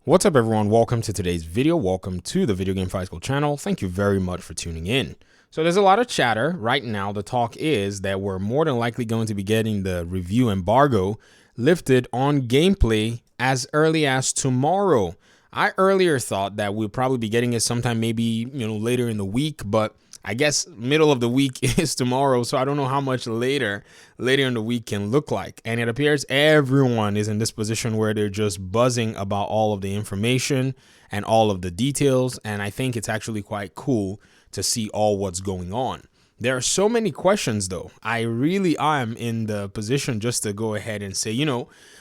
What's up, everyone? Welcome to today's video. Welcome to the Video Game Fight School channel. Thank you very much for tuning in. So there's a lot of chatter right now. The talk is that we're more than likely going to be getting the review embargo lifted on gameplay as early as tomorrow. I earlier thought that we'll probably be getting it sometime maybe, later in the week, but I guess middle of the week is tomorrow, so I don't know how much later in the week can look like. And it appears everyone is in this position where they're just buzzing about all of the information and all of the details, and I think it's actually quite cool to see all what's going on. There are so many questions, though. I really am in the position just to go ahead and say,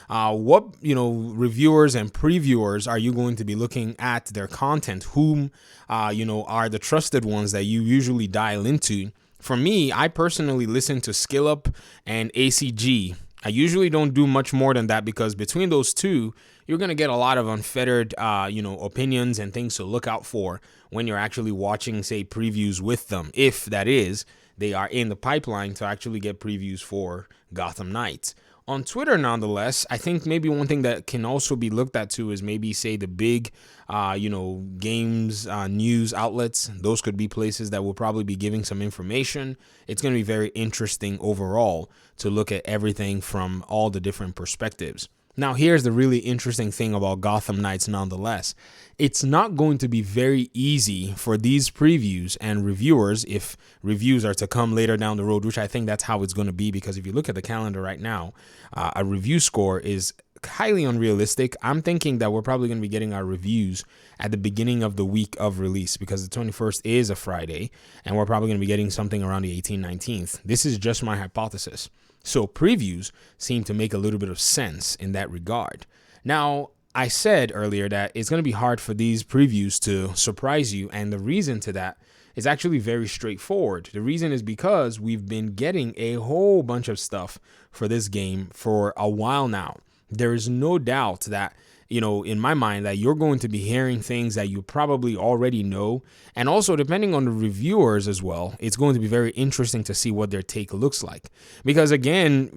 what reviewers and previewers are you going to be looking at their content? Whom, are the trusted ones that you usually dial into? For me, I personally listen to SkillUp and ACG. I usually don't do much more than that because between those two, you're going to get a lot of unfettered, opinions and things to look out for when you're actually watching, say, previews with them. If that is, they are in the pipeline to actually get previews for Gotham Knights. On Twitter, nonetheless, I think maybe one thing that can also be looked at too is maybe, say, the big, games, news outlets. Those could be places that will probably be giving some information. It's going to be very interesting overall to look at everything from all the different perspectives. Now, here's the really interesting thing about Gotham Knights nonetheless. It's not going to be very easy for these previews and reviewers, if reviews are to come later down the road, which I think that's how it's going to be, because if you look at the calendar right now, a review score is highly unrealistic. I'm thinking that we're probably going to be getting our reviews at the beginning of the week of release, because the 21st is a Friday, and we're probably going to be getting something around the 18th, 19th. This is just my hypothesis. So previews seem to make a little bit of sense in that regard. Now, I said earlier that it's going to be hard for these previews to surprise you, and the reason to that is actually very straightforward. The reason is because we've been getting a whole bunch of stuff for this game for a while now. There is no doubt that, in my mind, that you're going to be hearing things that you probably already know. And also, depending on the reviewers as well, it's going to be very interesting to see what their take looks like. Because again,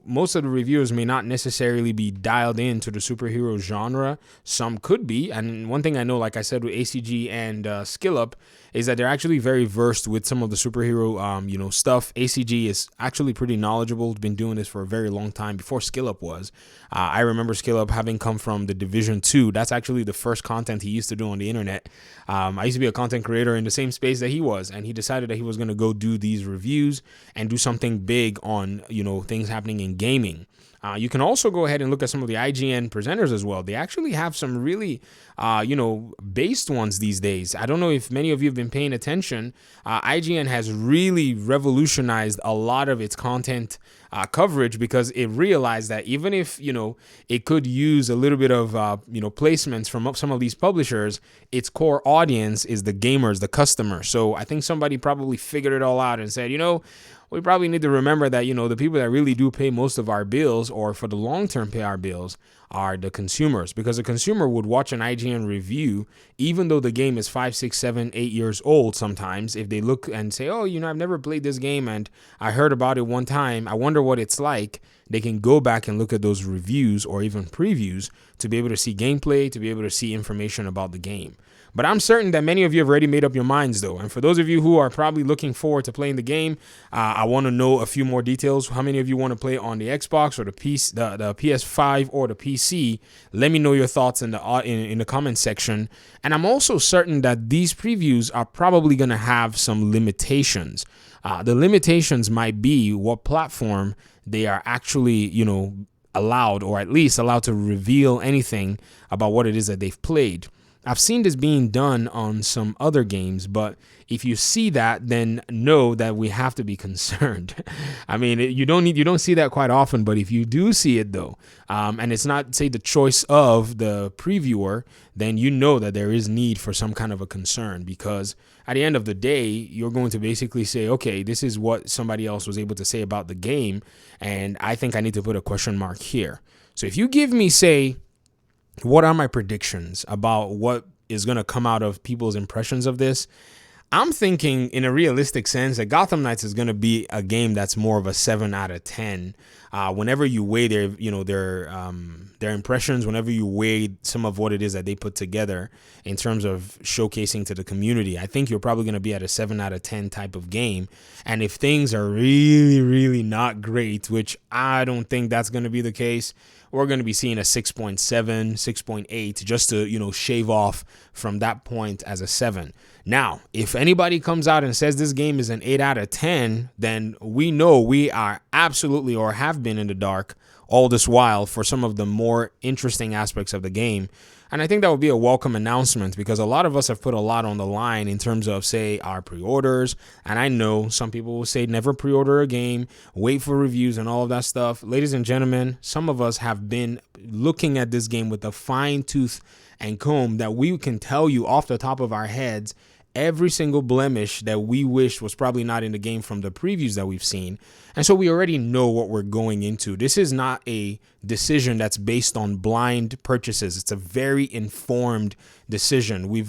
most of the reviewers may not necessarily be dialed into the superhero genre. Some could be. And one thing I know, like I said, with ACG and SkillUp, is that they're actually very versed with some of the superhero, stuff. ACG is actually pretty knowledgeable. Been doing this for a very long time before SkillUp was. I remember SkillUp having come from the Division 2. That's actually the first content he used to do on the internet. I used to be a content creator in the same space that he was, and he decided that he was going to go do these reviews and do something big on, things happening in gaming. You can also go ahead and look at some of the IGN presenters as well. They actually have some really, based ones these days. I don't know if many of you have been paying attention. IGN has really revolutionized a lot of its content coverage, because it realized that even if, it could use a little bit of, placements from some of these publishers, its core audience is the gamers, the customer. So I think somebody probably figured it all out and said, we probably need to remember that, the people that really do pay most of our bills, or for the long term pay our bills, are the consumers. Because a consumer would watch an IGN review, even though the game is 5, 6, 7, 8 years old sometimes. If they look and say, oh, I've never played this game and I heard about it one time, I wonder what it's like, they can go back and look at those reviews or even previews to be able to see gameplay, to be able to see information about the game. But I'm certain that many of you have already made up your minds, though. And for those of you who are probably looking forward to playing the game, I want to know a few more details. How many of you want to play on the Xbox or the PS5 or the PC? Let me know your thoughts in the comment section. And I'm also certain that these previews are probably going to have some limitations. The limitations might be what platform they are actually, allowed, or at least allowed to reveal anything about what it is that they've played. I've seen this being done on some other games, but if you see that, then know that we have to be concerned. I mean, you don't see that quite often, but if you do see it though, and it's not, say, the choice of the previewer, then you know that there is need for some kind of a concern, because at the end of the day, you're going to basically say, okay, this is what somebody else was able to say about the game, and I think I need to put a question mark here. So if you give me, say, what are my predictions about what is going to come out of people's impressions of this? I'm thinking, in a realistic sense, that Gotham Knights is going to be a game that's more of a 7 out of 10. whenever you weigh their, their impressions, whenever you weigh some of what it is that they put together in terms of showcasing to the community, I think you're probably going to be at a 7 out of 10 type of game. And if things are really, really not great, which I don't think that's going to be the case, we're going to be seeing a 6.7, 6.8, just to, shave off from that point as a 7. Now, if anybody comes out and says this game is an 8 out of 10, then we know we are absolutely, or have been, in the dark all this while for some of the more interesting aspects of the game. And I think that would be a welcome announcement, because a lot of us have put a lot on the line in terms of, say, our pre-orders. And I know some people will say never pre-order a game, wait for reviews and all of that stuff. Ladies and gentlemen, some of us have been looking at this game with a fine tooth and comb that we can tell you off the top of our heads every single blemish that we wish was probably not in the game from the previews that we've seen. And so we already know what we're going into. This is not a decision that's based on blind purchases. It's a very informed decision.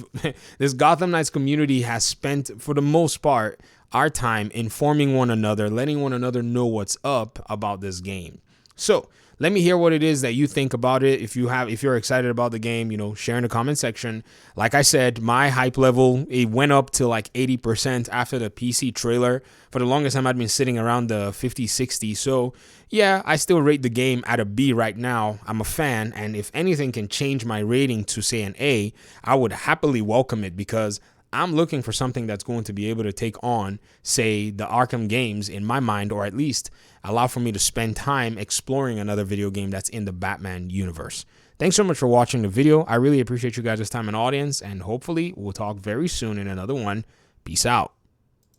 This Gotham Knights community has spent, for the most part, our time informing one another, letting one another know what's up about this game. So let me hear what it is that you think about it. If you're excited about the game, share in the comment section. Like I said, my hype level, it went up to like 80% after the PC trailer. For the longest time, I'd been sitting around the 50, 60. So yeah, I still rate the game at a B right now. I'm a fan. And if anything can change my rating to, say, an A, I would happily welcome it, because I'm looking for something that's going to be able to take on, say, the Arkham games in my mind, or at least allow for me to spend time exploring another video game that's in the Batman universe. Thanks so much for watching the video. I really appreciate you guys' time and audience, and hopefully we'll talk very soon in another one. Peace out.